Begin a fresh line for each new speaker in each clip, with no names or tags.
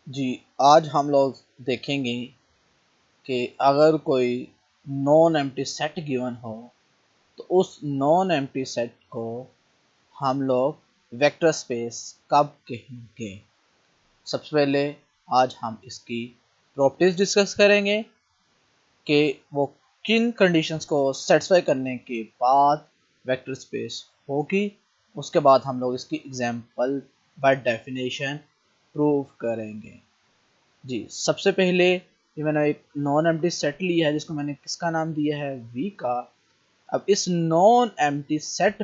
जी, आज हम लोग देखेंगे कि अगर कोई नॉन एम्प्टी सेट गिवन हो तो उस नॉन एम्प्टी सेट को हम लोग वेक्टर स्पेस कब कहेंगे। सबसे पहले आज हम इसकी प्रॉपर्टीज डिस्कस करेंगे कि वो किन कंडीशंस को सेटिस्फाई करने के बाद वेक्टर स्पेस होगी। उसके बाद हम लोग इसकी एग्जांपल बाय डेफिनेशन प्रूव करेंगे। जी, सबसे पहले ये मैंने एक नॉन एम्प्टी सेट लिया है जिसको मैंने किसका नाम दिया है वी का। अब इस नॉन एम्प्टी सेट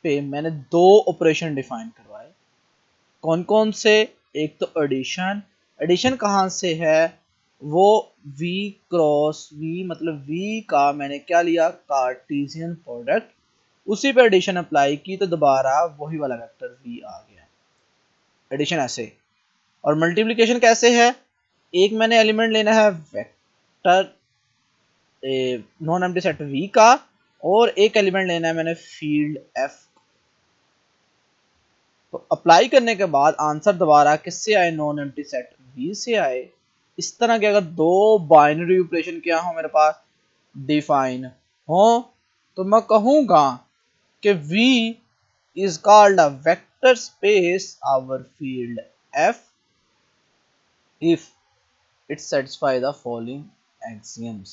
पे मैंने दो ऑपरेशन डिफाइन करवाए। कौन कौन से? एक तो एडिशन। एडिशन कहाँ से है? वो v क्रॉस v मतलब v का मैंने क्या लिया, कार्टेशियन प्रोडक्ट, उसी पे एडिशन अप्लाई की तो दोबारा वही वाला वेक्टर v आ गया। एडिशन ऐसे। और मल्टीप्लिकेशन कैसे है? एक मैंने एलिमेंट लेना है vector non empty set V का और एक एलिमेंट लेना है मैंने फील्ड F। तो अप्लाई करने के बाद आंसर दोबारा किससे आए? नॉन एम्प्टी सेट V से आए। इस तरह के अगर दो बाइनरी ऑपरेशन क्या हो मेरे पास डिफाइन हो तो मैं कहूंगा कि V is called a vector space our field F if it satisfy the following axioms।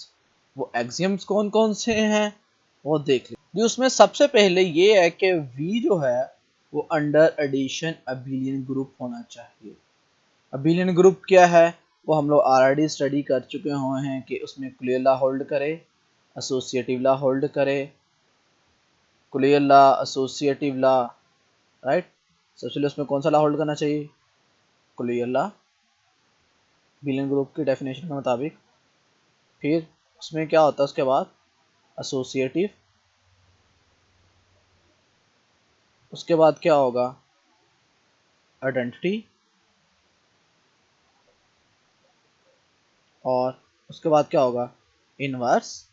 वो axioms कौन कौन से हैं वो देख लीजिए। उसमें सबसे पहले ये है कि V जो है वो अंडर एडिशन अबिलियन ग्रुप होना चाहिए। अबिलियन ग्रुप क्या है वो हम लोग ऑलरेडी स्टडी कर चुके हुए हैं कि उसमें क्लियर ला होल्ड करे, एसोसिएटिव ला होल्ड करे, क्लियर ला, एसोसिएटिव ला, राइट। सबसे पहले उसमें कौन सा ला होल्ड करना चाहिए? क्लियर ला, अबिलियन ग्रुप की डेफिनेशन के मुताबिक। फिर उसमें क्या होता है उसके बाद? एसोसिएटिव। उसके बाद क्या होगा? आइडेंटिटी। और उसके बाद क्या होगा? इनवर्स।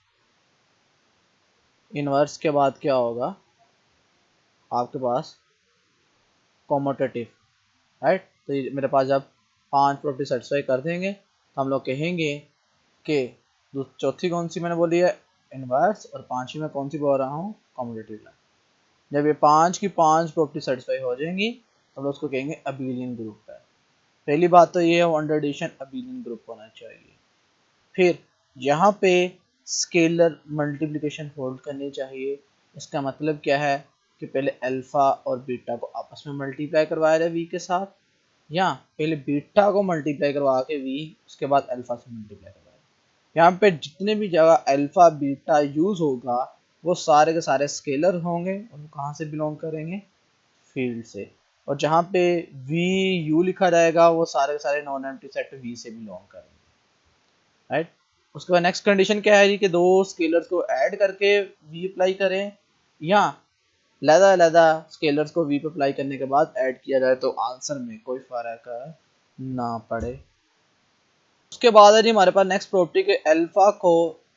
इनवर्स के बाद क्या होगा आपके पास? Commutative, right. तो ये मेरे पास जब 5 प्रॉपर्टी सेटिस्फाई कर देंगे तो हम लोग कहेंगे कि चौथी कौन सी मैंने बोली है? इनवर्स। और पांचवी में कौन सी बोल रहा हूँ? Commutative line. जब ये 5 की 5 प्रॉपर्टी सेटिस्फाई हो जाएंगी तो हम लोग उसको कहेंगे अबिलियन ग्रुप है। पहली बात तो ये है अंडर एडिशन अबिलियन ग्रुप होना चाहिए। फिर यहाँ पे स्केलर मल्टीप्लिकेशन होल्ड करनी चाहिए। इसका मतलब क्या है कि पहले अल्फा और बीटा को आपस में मल्टीप्लाई करवाया जाए वी के साथ, या पहले बीटा को मल्टीप्लाई करवा के वी उसके बाद अल्फा से मल्टीप्लाई करवाया। यहाँ पे जितने भी जगह अल्फा बीटा यूज होगा वो सारे के सारे स्केलर होंगे और वो कहाँ से बिलोंग करेंगे? फील्ड से। और जहाँ पे वी यू लिखा जाएगा वो सारे के सारे नॉन एम्प्टी सेट वी से बिलोंग करेंगे, राइट। उसके बाद नेक्स्ट कंडीशन क्या है कि दो स्केलर्स को ऐड करके वी अप्लाई करें, या लहदा स्केलर्स को वी पे अप्लाई करने के बाद ऐड किया जाए तो आंसर में कोई फर्क ना पड़े। उसके बाद है जी हमारे पास नेक्स्ट प्रॉपर्टी के अल्फा को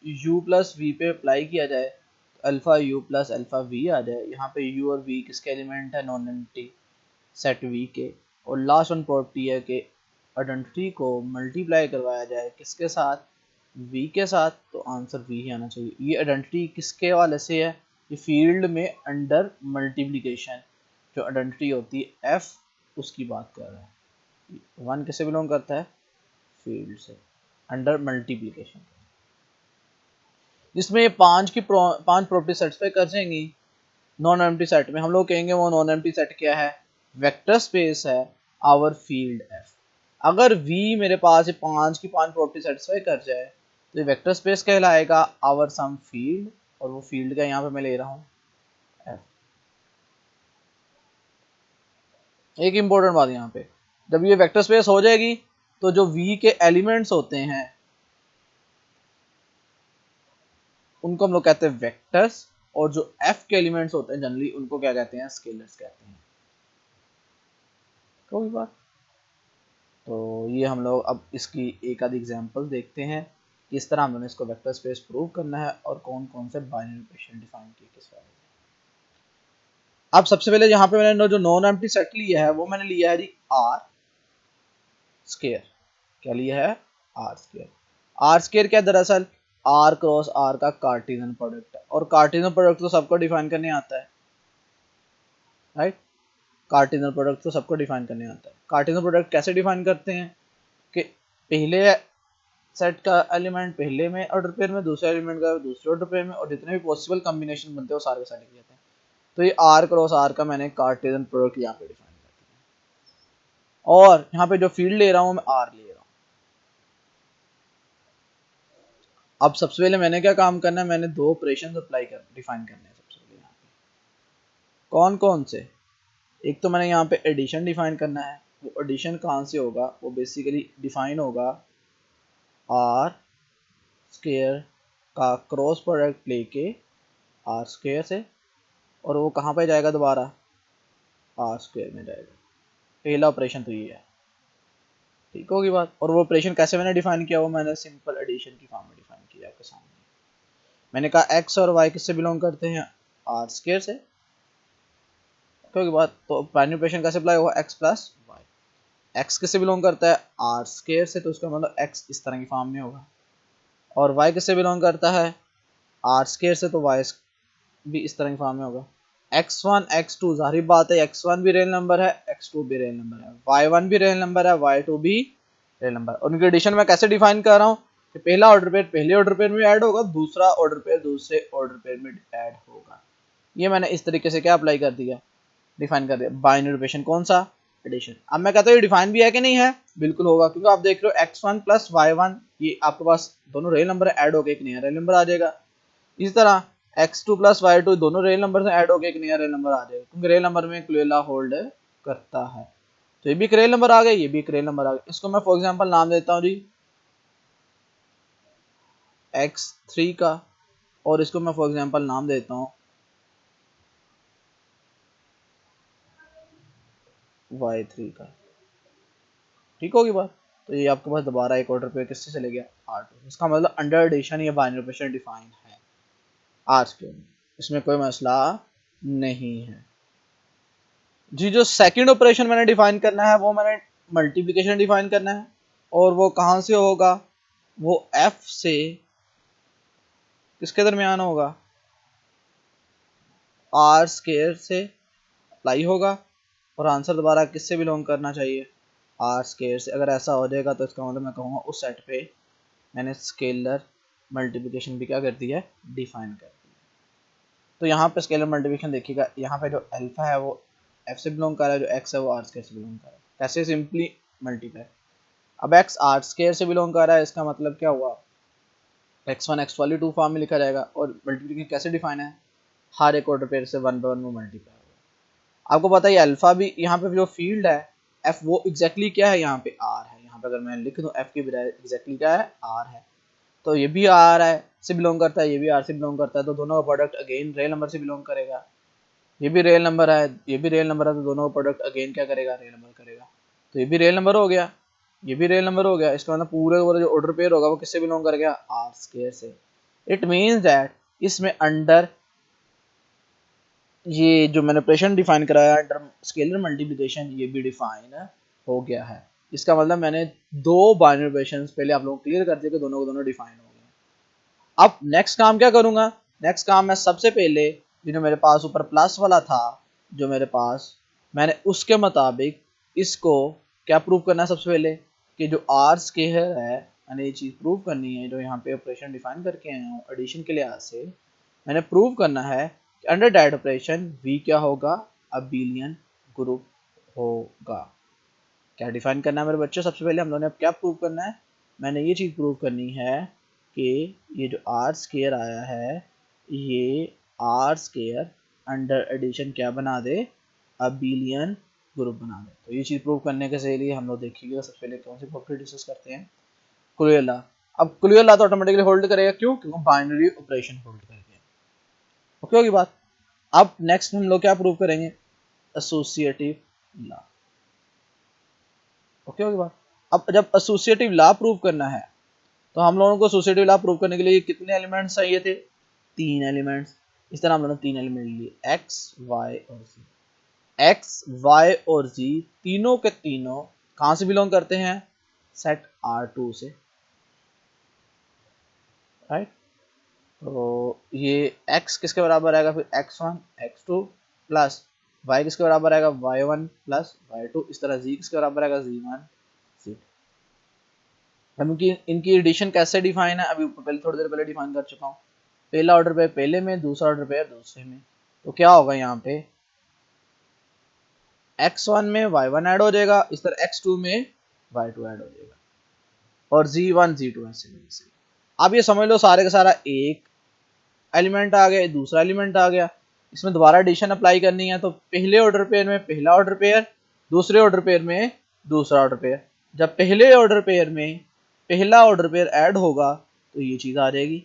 u प्लस वी पे अप्लाई किया जाए तो alpha u plus alpha V आ जाए। यहाँ पे u और v किसके एलिमेंट है? नॉन एम्प्टी सेट v के। और लास्ट वन प्रॉपर्टी है कि आइडेंटिटी को मल्टीप्लाई करवाया जाए किसके साथ? v के साथ, तो आंसर v ही आना चाहिए। ये आइडेंटिटी किसके वाले से है? ये फील्ड में अंडर मल्टीप्लिकेशन जो आइडेंटिटी होती है f उसकी बात कर रहा है। वन किससे बिलोंग करता है? फील्ड से, अंडर मल्टीप्लिकेशन। जिसमें ये पांच प्रॉपर्टी सेटिस्फाई कर जाएंगी नॉन एम्प्टी सेट में। हम लोग कहेंगे वो नॉन एम्प्टी सेट क्या है? वेक्टर स्पेस है आवर फील्ड एफ। अगर v मेरे पास ये 5 की 5 प्रॉपर्टी सेटिस्फाई कर जाए तो ये वेक्टर स्पेस कहलाएगा आवर सम फील्ड, और वो फील्ड का यहाँ पे मैं ले रहा हूँ f। एक इंपॉर्टेंट बात यहाँ पे, जब ये वेक्टर स्पेस हो जाएगी तो जो v के एलिमेंट्स होते हैं उनको हम लोग कहते हैं वेक्टर्स, और जो f के एलिमेंट्स होते हैं जनरली उनको क्या कहते हैं? स्केलर्स कहते हैं। कोई बात। तो ये हम लोग अब इसकी एक आध एग्जांपल देखते हैं किस तरह हमने इसको वेक्टर स्पेस प्रूव करना है और कौन कौन से बाइनरी ऑपरेशन डिफाइन किए किस वाले में। अब सबसे पहले यहाँ पे मैंने जो नॉन एम्प्टी सेट लिया है वो मैंने लिया है जी R। स्केयर। क्या लिया है? Are square. आर स्केयर क्या दरअसल आर क्रॉस आर का कार्टेशियन प्रोडक्ट है, और कार्टेशियन प्रोडक्ट तो सबको डिफाइन करने आता है, राइट। कार्टेशियन प्रोडक्ट तो सबको डिफाइन करने आता है। कार्टेशियन प्रोडक्ट कैसे डिफाइन करते हैं कि पहले सेट का एलिमेंट पहले में ऑर्डर पेयर में, दूसरे एलिमेंट का दूसरे ऑर्डर पेयर में, और जितने भी पॉसिबल कॉम्बिनेशन बनते हैं वो सारे सारे लिख जाते हैं। तो ये आर क्रॉस आर का मैंने कार्टेशियन प्रोडक्ट यहाँ पे डिफाइन कर दिया, और यहाँ पे जो फील्ड ले रहा हूँ मैं आर ले रहा हूँ। अब सबसे पहले मैंने क्या काम करना है, मैंने दो ऑपरेशन अप्लाई कर डिफाइन करने हैं सबसे पहले यहाँ पे। कौन कौन से? एक तो मैंने यहाँ पे एडिशन डिफाइन करना है। वो एडिशन कहाँ से होगा? वो बेसिकली डिफाइन होगा आर स्क्वायर का क्रॉस प्रोडक्ट लेके आर स्क्वायर से, और वो कहाँ पे जाएगा? दोबारा आर स्क्वायर में जाएगा। पहला ऑपरेशन तो ये है, ठीक होगी बात। और वो ऑपरेशन कैसे मैंने डिफाइन किया? वो मैंने सिंपल एडिशन की फॉर्म में डिफाइन किया आपके सामने। मैंने कहा एक्स और वाई किससे बिलोंग करते हैं? आर स्क्वायर से, क्योंकि बात तो बाइनरी ऑपरेशन कैसे अप्लाई होगा? X plus y. एक्स किससे बिलोंग करता है? आर स्क्वायर से, तो उसका मतलब एक्स इस तरह की फॉर्म में होगा। और वाई किससे बिलोंग करता है? आर स्क्वायर से, तो वाई भी इस तरह की फॉर्म में होगा। x1 x2 जाहिर बात है x1 भी रियल नंबर है, x2 भी रियल नंबर है, y1 भी रियल नंबर है, y2 भी रियल नंबर है। उनकी एडिशन में कैसे डिफाइन कर रहा हूँ कि पहला ऑर्डर पेयर पहले ऑर्डर पेयर में ऐड होगा, दूसरा ऑर्डर पेयर दूसरे ऑर्डर पेयर में ऐड होगा। ये मैंने इस तरीके से क्या अप्लाई कर दिया? डिफाइन कर दिया। बाइनरी ऑपरेशन कौन सा? एडिशन। अब मैं कहता हूँ ये डिफाइन भी है कि नहीं है? बिल्कुल होगा, क्योंकि आप देख रहे हो x1 प्लस y1, ये आपके पास दोनों रियल नंबर ऐड होकर एक नया रियल नंबर आ जाएगा। इसी तरह x2 प्लस y2 दोनों रियल नंबर से ऐड होकर एक नया रियल नंबर आ जाएगा, क्योंकि रियल नंबर में क्लुएला होल्ड करता है। तो ये भी एक रियल नंबर आ गया, ये भी एक रियल नंबर आ गया। इसको मैं फॉर एग्जांपल नाम देता हूँ जी x3 का, और इसको मैं फॉर एग्जांपल नाम देता हूँ y3 का, ठीक होगी बात। तो ये आपके पास दोबारा एक ऑर्डर पे किससे चले गया? R2। इसका मतलब अंडर एडिशन या बाइनरी ऑपरेशन डिफाइन है आज के में, इसमें कोई मसला नहीं है जी। जो सेकंड ऑपरेशन मैंने डिफाइन करना है वो मैंने मल्टीप्लिकेशन डिफाइन करना है, और वो कहाँ से होगा? वो f से किसके दरमियान होगा? आर स्क्वायर से अप्लाई होगा, और आंसर दोबारा किससे बिलोंग करना चाहिए? आर स्क्वायर से। अगर ऐसा हो जाएगा तो इसका मतलब मैं कहूँगा उस सेट पे मैंने स्केलर मल्टीप्लिकेशन भी क्या कर दी है? डिफाइन कर दी है। तो यहाँ पे स्केलर मल्टीप्लिकेशन देखिएगा, यहाँ पे जो अल्फा है वो एफ से बिलोंग कर रहा है, जो एक्स है वो आर स्क्वायर से बिलोंग कर रहा है। कैसे? Simply multiply. अब एक्स आर स्क्वायर से बिलोंग कर रहा है, इसका मतलब क्या हुआ? x1 x वाली टू फॉर्म में लिखा जाएगा। और मल्टीप्लिकेशन कैसे डिफाइन है? हर एक ऑर्डर पेयर से 1 बाय 1 में मल्टीप्लाई होगा। आपको पता है अल्फा भी यहाँ पे जो फील्ड है f वो एग्जैक्टली क्या है? यहाँ पे r है। यहाँ पे अगर मैं लिख दूँ f की बजाय एग्जैक्टली क्या है? r है। तो ये भी r है से बिलोंग करता है, ये भी r से बिलोंग करता है, तो दोनों का प्रोडक्ट अगेन रियल नंबर से बिलोंग करेगा। ये भी रियल नंबर है, ये भी रियल नंबर है, तो दोनों का प्रोडक्ट अगेन क्या करेगा? रियल नंबर करेगा। तो ये भी रियल नंबर हो गया, ये भी रियल नंबर हो गया। इसका मतलब पूरे पूरा जो ऑर्डर पेयर होगा वो किससे बिलोंग कर गया? आर स्क्वायर से। इट मीन्स दैट इसमें अंडर ये जो मैंने ऑपरेशन डिफाइन कराया अंडर स्केलर मल्टीप्लिकेशन, ये भी डिफाइन हो गया है। इसका मतलब मैंने दो बाइनरी ऑपरेशंस पहले आप लोगों को क्लियर कर दिया कि दोनों को दोनों डिफाइन हो गए। अब नेक्स्ट काम क्या करूंगा? नेक्स्ट काम मैं सबसे पहले जो मेरे पास ऊपर प्लस वाला था जो मेरे पास, मैंने उसके मुताबिक इसको क्या प्रूव करना है? सबसे पहले कि जो आर स्क्वायर है मैंने ये चीज़ प्रूव करनी है, जो यहाँ पे ऑपरेशन डिफाइन करके आया हूँ एडिशन के लिहाज से, मैंने प्रूव करना है कि अंडर दैट ऑपरेशन वी क्या होगा? अबेलियन ग्रुप होगा। क्या डिफाइन करना है मेरे बच्चों? सबसे पहले हम लोगों ने क्या प्रूव करना है? मैंने ये चीज़ प्रूव करनी है कि ये जो आर स्क्वायर आया है ये आर स्क्वायर अंडर एडिशन क्या बना दे? अबेलियन ग्रुप बना दे। तो ये चीज़ प्रूव करने के लिए हम लोग देखिएगा सबसे पहले कौन सी प्रॉपर्टी डिस्कस करते हैं? क्लुएल लॉ। अब क्लुएल लॉ तो ऑटोमेटिकली होल्ड करेगा, क्यों? क्योंकि बाइनरी ऑपरेशन होल्ड करके। ओके होगी बात। अब नेक्स्ट हम लोग क्या प्रूव करेंगे? Associative law. ओके होगी बात। अब जब एसोसिएटिव लॉ प्रूव करना है तो हम लोगों को एसोसिएटिव लॉ प्रूव करने के लिए कितने एलिमेंट्स चाहिए थे? 3 एलिमेंट्स। इस तरह हम लोगों ने 3 एलिमेंट लिए x y और z। x y और z तीनों के तीनों कहाँ से बिलोंग करते हैं? सेट R2 से, राइट। तो ये x किसके बराबर आएगा फिर x1 x2 प्लस y किसके बराबर आएगा y1 प्लस y2, इस तरह z किसके बराबर आएगा z1 z। इनकी एडिशन कैसे डिफाइन है, अभी पहले थोड़ी देर पहले डिफाइन कर चुका हूँ। पहला ऑर्डर पेयर पहले में, दूसरा ऑर्डर पेयर दूसरे में। तो क्या होगा यहाँ पे x1 में y1 ऐड हो जाएगा, इस तरह x2 में y2 ऐड हो जाएगा, और z1 z2 ऐसे। अब ये समझ लो सारे का सारा एक एलिमेंट आ गया, दूसरा एलिमेंट आ गया, इसमें दोबारा एडिशन अप्लाई करनी है। तो पहले ऑर्डर पेयर में पहला ऑर्डर पेयर, दूसरे ऑर्डर पेयर में दूसरा ऑर्डर पेयर। जब पहले ऑर्डर पेयर में पहला ऑर्डर पेयर ऐड होगा तो ये चीज़ आ जाएगी,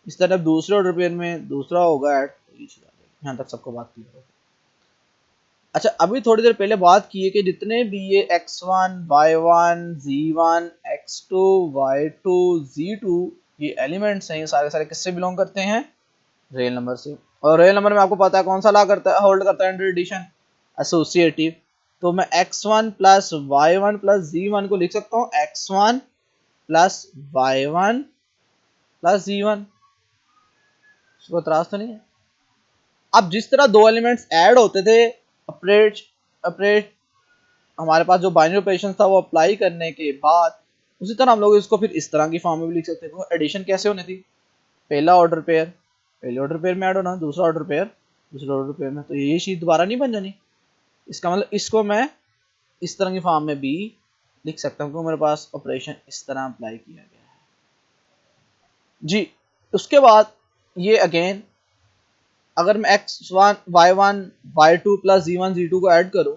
इस तरह दूसरे ऑर्डर पेयर में दूसरा होगा ऐड तो ये चीज़ आ जाएगी। यहाँ तक सबको बात क्लियर होगी। अच्छा, अभी थोड़ी देर पहले बात की है कि जितने भी ये x1 y1 z1 x2 y2 z2 ये एलिमेंट्स हैं, ये सारे किससे बिलोंग करते हैं, रियल नंबर से। और रियल नंबर में आपको पता है कौन सा ला करता है, होल्ड करता है अंडर एडिशन, एसोसिएटिव। तो मैं x1 plus y1 plus z1 को लिख सकता हूँ x1 plus y1 plus z1। इसको एतराज तो नहीं है। अब जिस तरह दो एलिमेंट्स ऐड होते थे अपरेट हमारे पास जो बाइनरी ऑपरेशन था वो अप्लाई करने के बाद, उसी तरह हम लोग इसको फिर इस तरह की फॉर्म में भी लिख सकते हैं। एडिशन कैसे होनी थी, पहला ऑर्डर पेयर पहले ऑर्डर पेयर में ऐड होना, दूसरा ऑर्डर पेयर दूसरे ऑर्डर पेयर में, तो ये चीज दोबारा नहीं बन जानी। इसका मतलब इसको मैं इस तरह की फॉर्म में भी लिख सकता हूँ क्योंकि मेरे पास ऑपरेशन इस तरह अप्लाई किया गया है जी। उसके बाद ये अगेन अगर मैं x1 y1 y2 plus z1 z2 को ऐड करूँ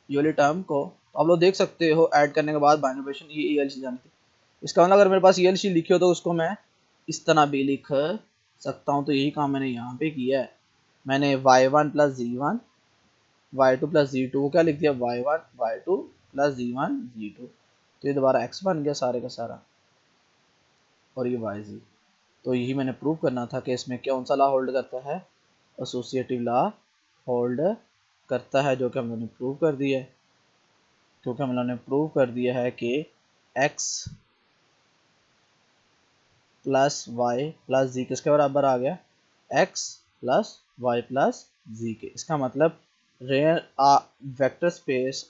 ये वाली टर्म को, तो आप लोग देख सकते हो ऐड करने के बाद बाइनरी ऑपरेशन ये ELC जानी थी। इसका मतलब अगर मेरे पास ELC लिखी हो तो उसको मैं इस तरह भी लिख सकता हूँ। तो यही काम मैंने यहाँ पे किया है, मैंने y1 plus z1 y2 plus z2 को क्या लिख दिया y1 y2 plus z1 z2। तो ये दोबारा x बन गया सारे का सारा, और ये yz। तो यही मैंने प्रूव करना था कि इसमें कौन सा लॉ होल्ड करता है, एसोसिएटिव लॉ होल्ड करता है, जो कि हम लोगों ने प्रूव कर दिया है। क्योंकि हम लोगों ने प्रूव कर दिया है कि x प्लस वाई प्लस जी किसके बराबर आ गया, x प्लस वाई प्लस जी के। इसका मतलब रियल वेक्टर स्पेस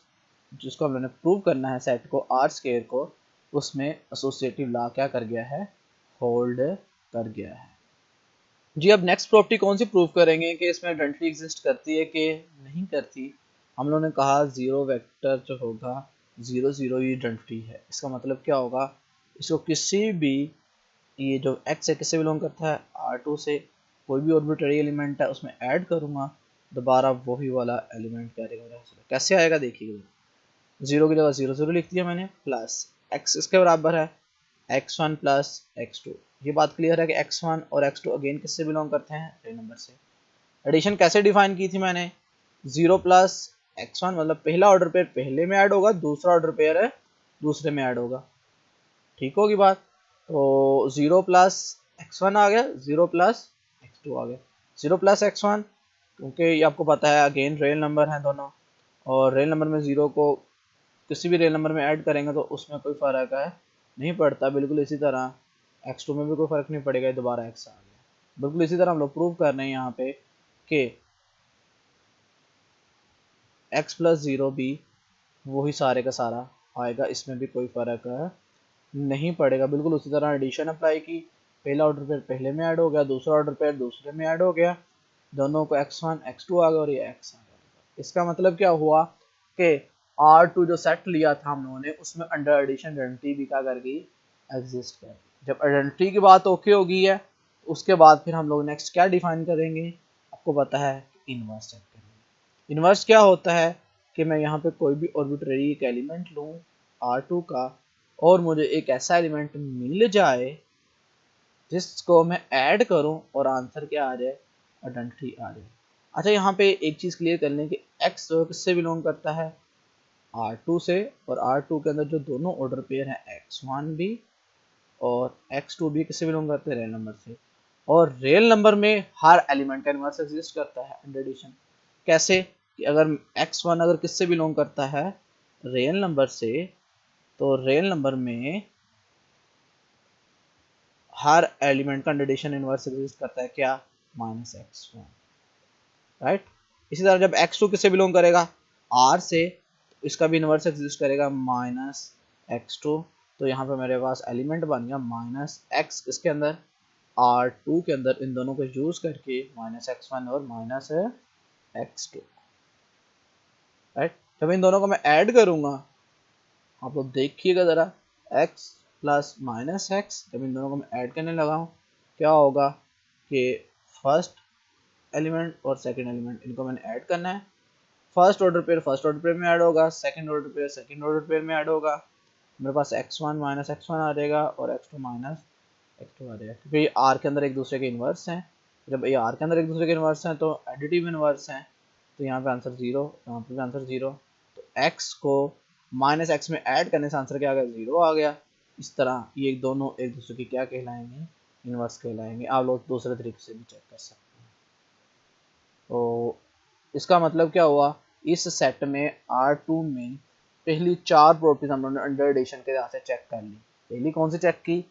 जिसको हम लोगों ने प्रूव करना है सेट को आर स्क्वायर को, उसमें एसोसिएटिव लॉ क्या कर गया है, होल्ड कर गया है जी। अब नेक्स्ट प्रॉपर्टी कौन सी प्रूव करेंगे कि इसमें आइडेंटिटी एग्जिस्ट करती है कि नहीं करती। हम लोगों ने कहा जीरो वेक्टर जो होगा 0 0 ही आइडेंटिटी है। इसका मतलब क्या होगा, इसको किसी भी ये जो x है किससे बिलोंग करता है R2 से, कोई भी ऑर्बिटरी एलिमेंट है उसमें ऐड करूंगा दोबारा वही वाला एलिमेंट करेगा। कैसे आएगा देखिएगा, 0 की जगह 0 0 लिख दिया मैंने, प्लस x इसके बराबर है x1 प्लस x2। ये बात क्लियर है कि x1 और x2 अगेन किससे बिलोंग करते हैं, रियल नंबर से। एडिशन कैसे डिफाइन की थी मैंने, 0 प्लस x1 मतलब पहला ऑर्डर पेयर पहले में ऐड होगा, दूसरा ऑर्डर पेयर है दूसरे में ऐड होगा, ठीक होगी बात। तो 0 प्लस x1 आ गया, 0 प्लस x2 आ गया। 0 प्लस x1 क्योंकि ये आपको पता है अगेन रियल नंबर है दोनों, और रियल नंबर में 0 को किसी भी रियल नंबर में ऐड करेंगे तो उसमें कोई फ़र्क है नहीं पड़ता। बिल्कुल इसी तरह x2 में भी कोई फ़र्क नहीं पड़ेगा, दोबारा x आ गया। बिल्कुल इसी तरह हम लोग प्रूव कर रहे हैं यहाँ पे कि x प्लस 0 भी वही सारे का सारा आएगा, इसमें भी कोई फ़र्क नहीं पड़ेगा। बिल्कुल उसी तरह एडिशन अप्लाई की, पहला ऑर्डर पेयर पहले में ऐड हो गया, दूसरा ऑर्डर पेयर दूसरे में ऐड हो गया, दोनों को x1 x2 आ गया और ये x आ गया। इसका मतलब क्या हुआ कि R2 जो सेट लिया था हम लोगों ने उसमें अंडर एडिशन आइडेंटिटी भी क्या कर गई, एग्जिस्ट कर गई। जब आइडेंटिटी की बात ओके हो गई है उसके बाद फिर हम लोग नेक्स्ट क्या डिफाइन करेंगे, आपको पता है इनवर्स चेक करेंगे। इनवर्स क्या होता है कि मैं यहाँ पे कोई भी ऑर्बिटरी एक एलिमेंट लूँ R2 का और मुझे एक ऐसा एलिमेंट मिल जाए जिसको मैं ऐड करूं और आंसर क्या आ जाए, आइडेंटिटी आ जाए। अच्छा, यहाँ पे एक चीज़ क्लियर कर लें कि x जो किससे बिलोंग करता है, R2 से, और R2 के अंदर जो दोनों ऑर्डर पेयर हैं x1 भी और x2 भी किससे बिलोंग करते हैं, रियल नंबर से। और रियल नंबर में हर एलिमेंट का इनवर्स एग्जिस्ट करता है अंडर एडिशन। कैसे कि अगर x1 अगर किससे बिलोंग करता है, रियल नंबर से, तो रियल नंबर में हर एलिमेंट का अंडरडेशन इनवर्स एग्जिस्ट करता है क्या, -x1, राइट। इसी तरह जब x2 किससे बिलोंग करेगा, r से, तो इसका भी इनवर्स एग्जिस्ट करेगा -x2। तो यहाँ पे मेरे पास एलिमेंट बन गया -x इसके अंदर, r2 के अंदर, इन दोनों को यूज करके -x1 और -x2, राइट। जब इन दोनों को मैं ऐड करूंगा, आप लोग देखिएगा जरा, x प्लस -x, जब इन दोनों को मैं ऐड करने लगा हूँ, क्या होगा कि फर्स्ट एलिमेंट और सेकंड एलिमेंट, इनको मैंने ऐड करना है। फर्स्ट ऑर्डर पेयर में ऐड होगा, सेकंड ऑर्डर पेयर में ऐड होगा। मेरे पास x1 -x1 आ जाएगा और x2 -x2 आ जाएगा, क्योंकि ये r के अंदर एक दूसरे के इन्वर्स हैं। जब ये r के अंदर एक दूसरे के इन्वर्स हैं तो एडिटिव इन्वर्स हैं, तो यहाँ पे आंसर 0, यहाँ पे भी आंसर 0। तो x को -x में ऐड करने से आंसर क्या आ गया, 0 आ गया। इस तरह ये दोनों एक दूसरे के क्या कहलाएंगे, इन्वर्स कहलाएंगे। आप लोग दूसरे तरीके से भी चेक कर सकते हैं। तो इसका मतलब क्या हुआ, इस सेट में R2 में पहली 4 प्रॉपर्टीज हम लोगों ने अंडर एडिशन के हिसाब से चेक कर ली। पहली कौन सी चेक की,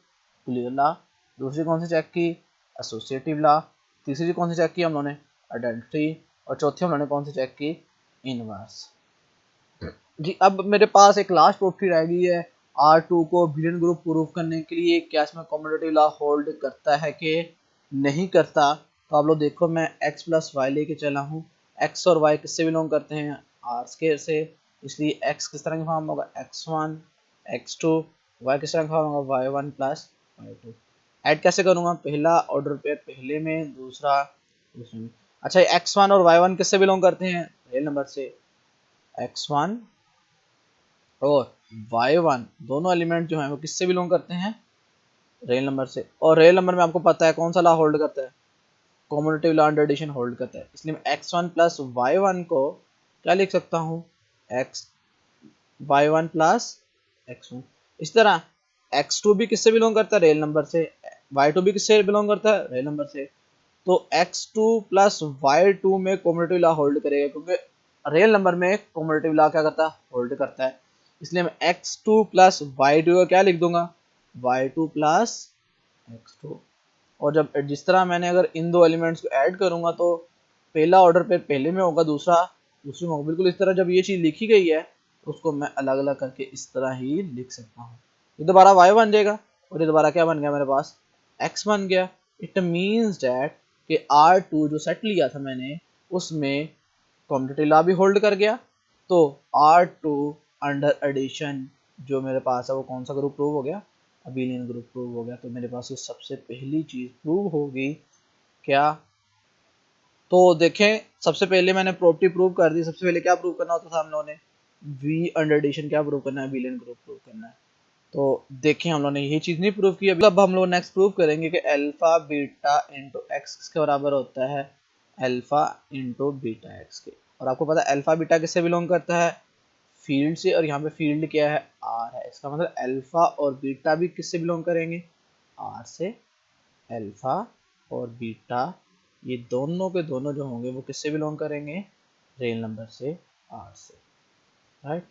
क्लियर लॉ। दूसरी कौन सी चेक की, एसोसिएटिव लॉ। तीसरी कौन सी चेक की हम लोगों ने, आइडेंटिटी। और चौथी हम लोगों ने कौन सी चेक की, इनवर्स। जी अब मेरे पास एक लास्ट प्रॉपर्टी रह गई है, R2 को बिलियन ग्रुप प्रूफ करने के लिए क्या इसमें कम्यूटेटिव लॉ होल्ड करता है कि नहीं करता। तो आप लोग देखो, मैं x प्लस वाई लेके चला हूँ। x और y किससे बिलोंग करते हैं, r स्क्वायर से, इसलिए x किस तरह का फॉर्म होगा, x1 x2, y किस तरह का फॉर्म होगा, y1 प्लस y2। ऐड कैसे करूँगा, पहला ऑर्डर पेयर पहले में, दूसरा दूसरे में। अच्छा x1 और y1 किससे बिलोंग करते हैं, रियल नंबर से। x1 और y1 दोनों एलिमेंट जो हैं वो किससे बिलोंग करते हैं, रियल नंबर से। और रियल नंबर में आपको पता है कौन सा लॉ होल्ड करता है, commutative law under addition hold करता है। इसलिए मैं x1 प्लस y1 को क्या लिख सकता हूँ, y1 प्लस x1। इस तरह x2 भी किससे बिलोंग करता है, रियल नंबर से। y2 भी किससे बिलोंग करता है, रियल नंबर से। तो x2 प्लस y2 में कम्यूटेटिव लॉ होल्ड करेगा, क्योंकि रियल नंबर में कम्यूटेटिव लॉ क्या करता है, होल्ड करता है। इसलिए मैं x2 प्लस y2 को क्या लिख दूंगा, y2 प्लस x2। और जब जिस तरह मैंने अगर इन दो एलिमेंट्स को ऐड करूंगा तो पहला ऑर्डर पे पहले में होगा, दूसरा दूसरे में होगा। बिल्कुल इस तरह जब ये चीज़ लिखी गई है तो उसको मैं अलग अलग करके इस तरह ही लिख सकता हूँ। ये दोबारा y बन जाएगा और ये दोबारा क्या बन गया, मेरे पास x बन गया। इट मीन्स डैट कि R2 जो सेट लिया था मैंने उसमें कम्यूटेटिव लॉ भी होल्ड कर गया। तो R2 अंडर एडिशन जो मेरे पास है वो कौन सा ग्रुप प्रूव हो गया, अबेलियन ग्रुप प्रूव हो गया। तो मेरे पास ये सबसे पहली चीज प्रूव होगी क्या। तो देखें, सबसे पहले मैंने प्रॉपर्टी प्रूव कर दी। सबसे पहले क्या प्रूव करना होता था हम लोगों ने, वी अंडर एडिशन क्या प्रूव करना है, अबेलियन ग्रुप प्रूव करना है। तो देखें हम लोगों ने ये चीज नहीं प्रूव की अभी। अब हम लोग नेक्स्ट प्रूव करेंगे कि अल्फा बीटा इंटू एक्स किसके बराबर होता है, अल्फा इंटू बीटा एक्स के। और आपको पता है अल्फा बीटा किससे बिलोंग करता है, फील्ड से। और यहाँ पे फील्ड क्या है, आर है। इसका मतलब अल्फा और बीटा भी किससे बिलोंग करेंगे, आर से। अल्फा और बीटा ये दोनों के दोनों जो होंगे वो किससे बिलोंग करेंगे, रियल नंबर से, आर से, राइट।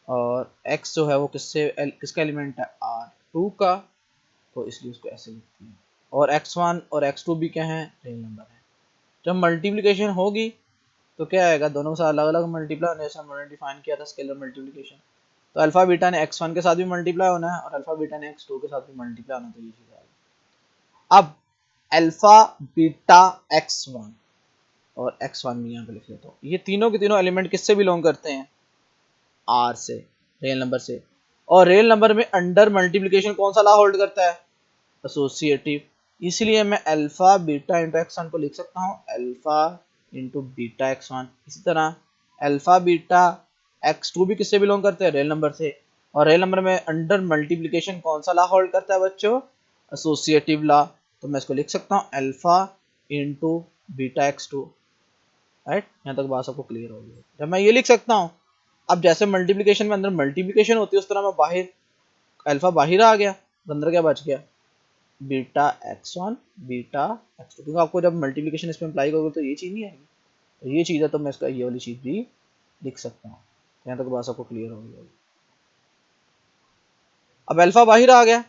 और x जो है वो किसका एलिमेंट है, R2 का, तो इसलिए उसको ऐसे लिखते हैं। और x1 और x2 भी क्या है, रियल नंबर है। जब मल्टीप्लिकेशन होगी तो क्या आएगा, दोनों के साथ अलग अलग मल्टीप्लाई होने, जैसे हमने डिफाइन किया था स्केलर मल्टीप्लिकेशन। तो अल्फा बीटा ने x1 के साथ भी मल्टीप्लाई होना है और अल्फा बीटा ने x2 के साथ भी मल्टीप्लाई होना, तो ये चीज आएगी। अब अल्फा बीटा x1 और x1 भी यहाँ पे लिख लेता हूँ। ये तीनों के तीनों एलिमेंट किससे बिलोंग करते हैं, आर से, रियल नंबर से। और रियल नंबर में अंडर मल्टीप्लिकेशन कौन सा लॉ होल्ड करता है, एसोसिएटिव। इसलिए मैं अल्फा बीटा इंटू x1 को लिख सकता हूँ अल्फा इंटू बीटा x1। इसी तरह अल्फा बीटा x2 भी किससे बिलोंग करते हैं, रियल नंबर से। और रियल नंबर में अंडर मल्टीप्लिकेशन कौन सा लॉ होल्ड करता है बच्चों, एसोसिएटिव लॉ। तो मैं इसको लिख सकता हूँ alpha into beta x2, right. यहाँ तक बात सबको क्लियर होगी। जब मैं ये लिख सकता हूँ, अब जैसे मल्टीप्लिकेशन में अंदर मल्टीप्लिकेशन होती है उस तरह मैं बाहर अल्फा बाहर आ गया, अंदर क्या बच गया, बीटा x1 बीटा x2। क्योंकि आपको जब मल्टीप्लिकेशन इसमें अप्लाई करोगे तो ये चीज़ नहीं आएगी, तो ये चीज़ है, तो मैं इसका ये वाली चीज़ भी लिख सकता हूँ। यहाँ तक बात सबको क्लियर हो गई होगी। अब अल्फा बाहर आ गया।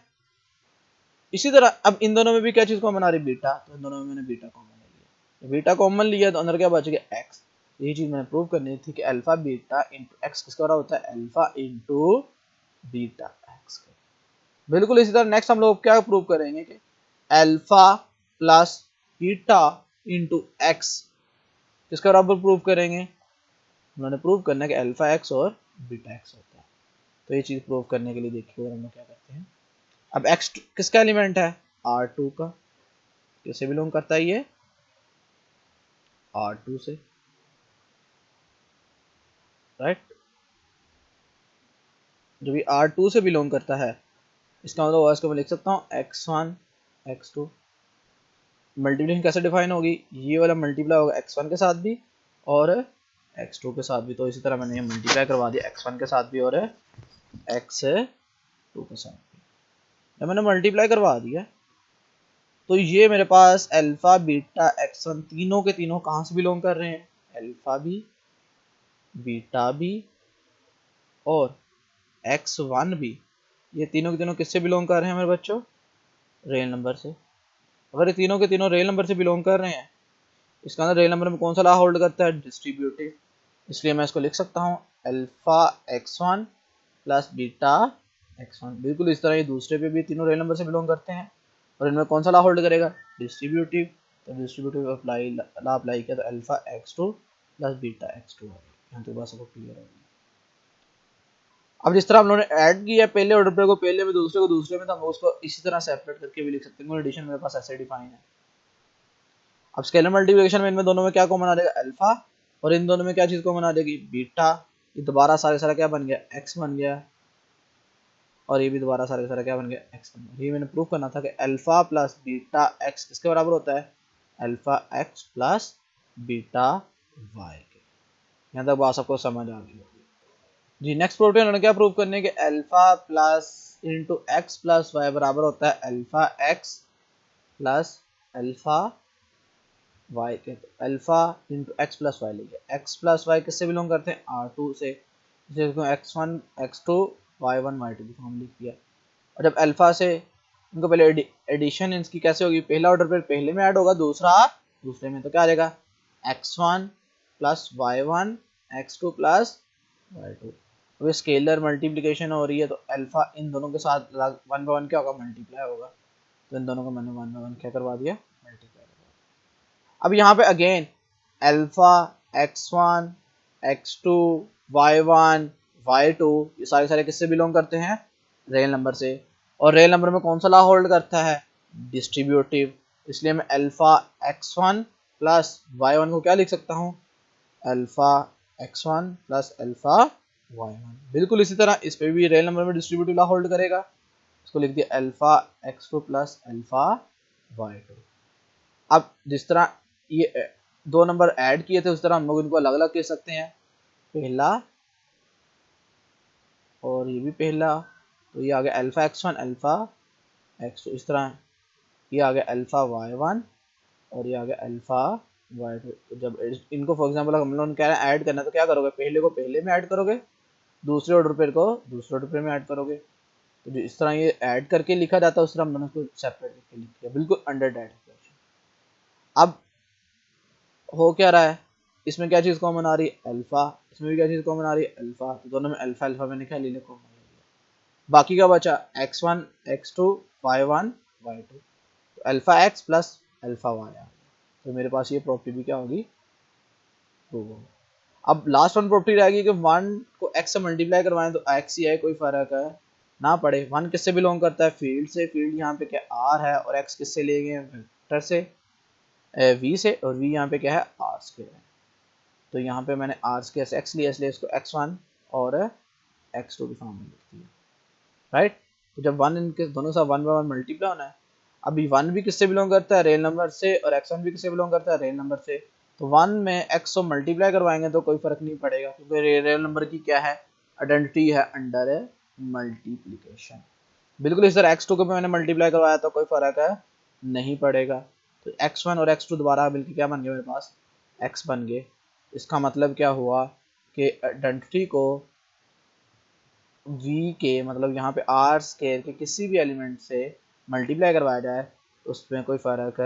इसी तरह अब इन दोनों में भी क्या चीज कॉमन आ रही है, बीटा, तो इन दोनों में मैंने बीटा कॉमन ले लिया। बीटा कॉमन लिया तो अंदर क्या बच गया, एक्स। यही चीज मैंने प्रूव करनी थी कि अल्फा बीटा इंटू एक्स किसका बराबर होता है, अल्फा इंटू बीटा एक्स। बिल्कुल इसी तरह नेक्स्ट हम लोग क्या प्रूव करेंगे कि alpha plus beta into x किसका बराबर प्रूव करेंगे, उन्होंने प्रूव करना है कि अल्फा एक्स और बीटा एक्स होता है। तो ये चीज प्रूव करने के लिए देखिए हम लोग क्या करते हैं। अब एक्स किसका एलिमेंट है, R2 का। किससे बिलोंग करता है ये, R2 से, राइट। जो भी R2 से बिलोंग करता है इसका मतलब इसको मैं लिख सकता हूँ x1 x2। मल्टीप्लिकेशन कैसे डिफाइन होगी, ये वाला मल्टीप्लाई होगा x1 के साथ भी और x2 के साथ भी। तो इसी तरह मैंने ये मल्टीप्लाई करवा दिया x1 के साथ भी और x2 के साथ भी। जब मैंने मल्टीप्लाई करवा दिया तो ये मेरे पास अल्फा बीटा x1 तीनों के तीनों कहाँ से बिलोंग कर रहे हैं, अल्फा भी, बीटा भी और x1 भी। ये तीनों के तीनों किससे बिलोंग कर रहे हैं मेरे बच्चों, रियल नंबर से। अगर ये तीनों के तीनों रियल नंबर से बिलोंग कर रहे हैं, इसका अंदर रियल नंबर में कौन सा लॉ होल्ड करता है, डिस्ट्रीब्यूटिव। इसलिए मैं इसको लिख सकता हूँ alpha x1 plus beta x1। बिल्कुल इस तरह ये दूसरे पे भी तीनों रियल नंबर से बिलोंग करते हैं और इनमें कौन सा लॉ होल्ड करेगा, डिस्ट्रीब्यूटिव। तो डिस्ट्रीब्यूटिव अप्लाई लॉ अप्लाई किया तो alpha x2 plus beta x2 यहाँ तक बात सबको क्लियर है। अब जिस तरह हम लोगों ने ऐड किया पहले ऑर्डर पे को पहले में, दूसरे को दूसरे में, तो हम उसको इसी तरह सेपरेट करके भी लिख सकते हैं। एडिशन मेरे पास ऐसे डिफाइन है। अब स्केलर मल्टीप्लिकेशन में इनमें दोनों में क्या कॉमन आ जाएगा, अल्फा, और इन दोनों में क्या चीज कॉमन आ जाएगी, बीटा। ये दोबारा सारे सारा क्या बन गया, एक्स बन गया, और ये भी दोबारा सारे सारा क्या बन गया, एक्स बन गया। ये मैंने प्रूव करना था कि अल्फा प्लस बीटा एक्स किसके बराबर होता है, alpha x plus beta y के। यहाँ तक बात सबको समझ आ गई होगी जी। नेक्स्ट प्रूफ उन्होंने क्या प्रूव करने के, alpha plus into x plus y बराबर होता है alpha x plus alpha y के। तो alpha into x plus y लीजिए, एक्स प्लस वाई किससे बिलोंग करते हैं, R2 से। x1 x2 y1 y2 भी हम लिख दिया। और जब अल्फा से इनको पहले एडिशन इनकी कैसे होगी, पहला ऑर्डर पर पहले में ऐड होगा, दूसरा दूसरे में। तो क्या आ जाएगा, x1 plus y1 x2 plus y2। अब स्केलर मल्टीप्लिकेशन हो रही है तो अल्फा इन दोनों के साथ 1 बाय 1 क्या होगा, मल्टीप्लाई होगा। तो इन दोनों को मैंने 1 बाय 1 क्या करवा दिया, मल्टीप्लाई। अब यहाँ पे again alpha x1 x2 y1 y2 ये सारे सारे किससे बिलोंग करते हैं, रियल नंबर से। और रियल नंबर में कौन सा लॉ होल्ड करता है, डिस्ट्रीब्यूटिव। इसलिए मैं अल्फा x1 प्लस y1 को क्या लिख सकता हूँ, alpha x1 plus alpha y1। बिल्कुल इसी तरह इस पे भी रियल नंबर में डिस्ट्रीब्यूटिव लॉ होल्ड करेगा। इसको लिख दिया alpha x2 plus alpha y2। अब जिस तरह ये दो नंबर ऐड किए थे उस तरह हम लोग इनको अलग अलग कह सकते हैं, पहला और ये भी पहला। तो ये आ गया अल्फा x1 अल्फा x2, इस तरह ये आ गया अल्फा y1 और ये आ गया अल्फा y2। तो जब इनको फॉर एग्जांपल हम लोग कह रहे हैं ऐड करना, तो क्या करोगे, पहले को पहले में ऐड करोगे, दूसरे ऑर्डर पेयर को दूसरे ऑर्डर पेयर में ऐड करोगे। तो जो इस तरह ये ऐड करके लिखा जाता है उस तरह हम लोगों को सेपरेट करके लिख दिया, बिल्कुल अंडर डेट। अब हो क्या रहा है, इसमें क्या चीज कॉमन आ रही है, अल्फा, इसमें भी क्या चीज कॉमन आ रही है, अल्फा। तो दोनों में अल्फा अल्फा मैंने क्या ले लिया, कॉमन ले लिया। बाकी का बचा x1 x2 y1 y2। तो alpha x plus alpha Y आ गया। तो मेरे पास ये प्रॉपर्टी भी क्या होगी, प्रूव होगी। अब लास्ट वन प्रॉपर्टी रहेगी कि 1 को x से मल्टीप्लाई करवाएं तो x ही है, कोई फर्क है ना पड़े। 1 किससे बिलोंग करता है, फील्ड से। फील्ड यहाँ पे क्या r है, और x किससे लेंगे, वेक्टर से, v से, और v यहाँ पे क्या है, r स्क्वायर है। तो यहाँ पे मैंने r स्क्वायर से x लिया, इसलिए इसको x1 और x2 की फॉर्म में लिख दिया, राइट। तो जब 1 इनके दोनों साथ 1 बाय 1 मल्टीप्लाई होना है। अभी 1 भी किससे बिलोंग करता है, रियल नंबर से, और x1 भी किससे बिलोंग करता है, रियल नंबर से। तो 1 में x को मल्टीप्लाई करवाएंगे तो कोई फर्क नहीं पड़ेगा, क्योंकि रियल नंबर की क्या है, आइडेंटिटी है अंडर मल्टीप्लिकेशन। बिल्कुल इस तरह x2 को भी मैंने मल्टीप्लाई करवाया तो कोई फर्क है नहीं पड़ेगा। तो x1 और x2 दोबारा मिलकर क्या बन गया, मेरे पास x बन गए। इसका मतलब क्या हुआ कि आइडेंटिटी को वी के मतलब यहाँ पे आर स्केयर के किसी भी एलिमेंट से मल्टीप्लाई करवाया जाए तो उसमें कोई फ़र्क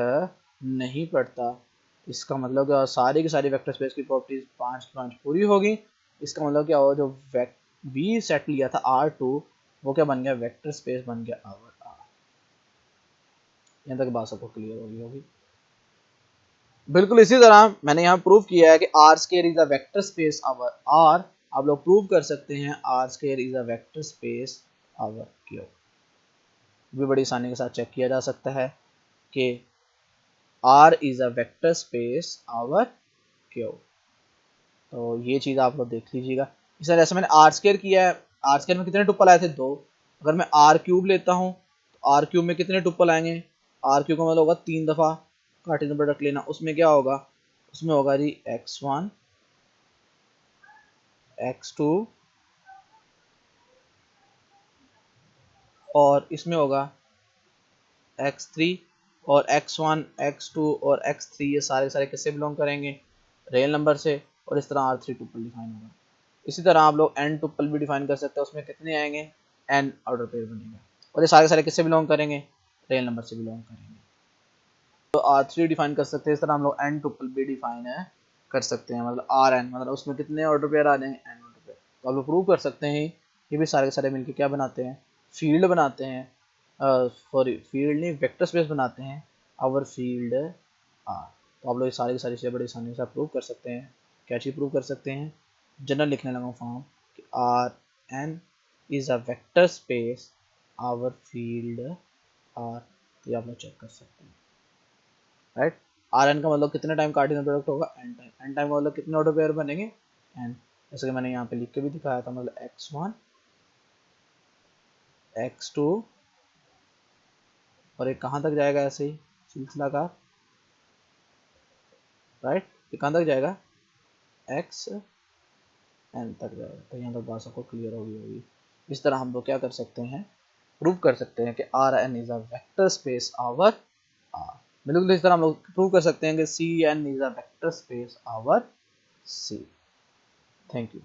नहीं पड़ता। इसका मतलब क्या, सारी की सारी वेक्टर स्पेस की प्रॉपर्टीज 5 पूरी होगी। इसका मतलब क्या हो, जो वी सेट लिया था R2 वो क्या बन गया, वेक्टर स्पेस बन गया आवर R। यहाँ तक बात सबको क्लियर होगी। बिल्कुल इसी तरह मैंने यहाँ प्रूव किया है कि R square is a vector space over R। आप लोग प्रूव कर सकते हैं R square is a vector space over Q। भी बड़ी आसानी के साथ चेक किया जा सकता है कि R is a vector space over Q। तो ये चीज़ आप लोग देख लीजिएगा। इस तरह जैसे मैंने आर स्केयर किया है, आर स्केयर में कितने टुपल आए थे, 2। अगर मैं आर क्यूब लेता हूँ तो आर क्यूब में कितने टुपल आएंगे, आर क्यूब का मतलब होगा 3 दफ़ा कार्टेशियन प्रोडक्ट लेना। उसमें क्या होगा, उसमें होगा जी x1 x2 और इसमें होगा x3 और x1 x2 और x3 ये सारे सारे किससे बिलोंग करेंगे, रियल नंबर से। और इस तरह R3 टुपल डिफाइन होगा। इसी तरह आप लोग n टुपल भी डिफाइन कर सकते हैं, उसमें कितने आएंगे, n ऑर्डर पेयर बनेगा। और ये सारे किससे बिलोंग करेंगे, रियल नंबर से बिलोंग करेंगे। तो R3 डिफाइन कर सकते हैं। इस तरह हम लोग n टुपल भी डिफाइन कर सकते हैं, मतलब Rn मतलब उसमें कितने ऑर्डर पेयर आ जाएंगे, n ऑर्डर पेयर। तो आप लोग प्रूव कर सकते हैं ये भी सारे के सारे मिलकर क्या बनाते हैं, फील्ड बनाते हैं, सॉरी फील्ड नहीं वेक्टर स्पेस बनाते हैं, आवर फील्ड आर। तो आप लोग ये सारी की सारी चीज़ें बड़ी आसानी से प्रूव कर सकते हैं। क्या चीज़ प्रूव कर सकते हैं, जनरल लिखने लगा फॉर्म कि R n is a vector space over field R. तो आप लोग चेक कर सकते हैं, राइट। आर एन का मतलब कितने टाइम कार्टेशियन प्रोडक्ट होगा, एन टाइम। एन टाइम का मतलब कितने ऑर्डर पेयर बनेंगे, एन। जैसे कि मैंने यहाँ पे लिख के भी दिखाया था, मतलब x1 x2 और एक कहाँ तक जाएगा ऐसे ही सिलसिला का, राइट। ये कहाँ तक जाएगा, x n तक जाएगा। तो यहाँ तक बात सबको क्लियर होगी। इस तरह हम लोग क्या कर सकते हैं, प्रूव कर सकते हैं कि R n is a vector space over R. बिल्कुल इस तरह हम लोग प्रूव कर सकते हैं कि C n is a vector space over C. Thank you.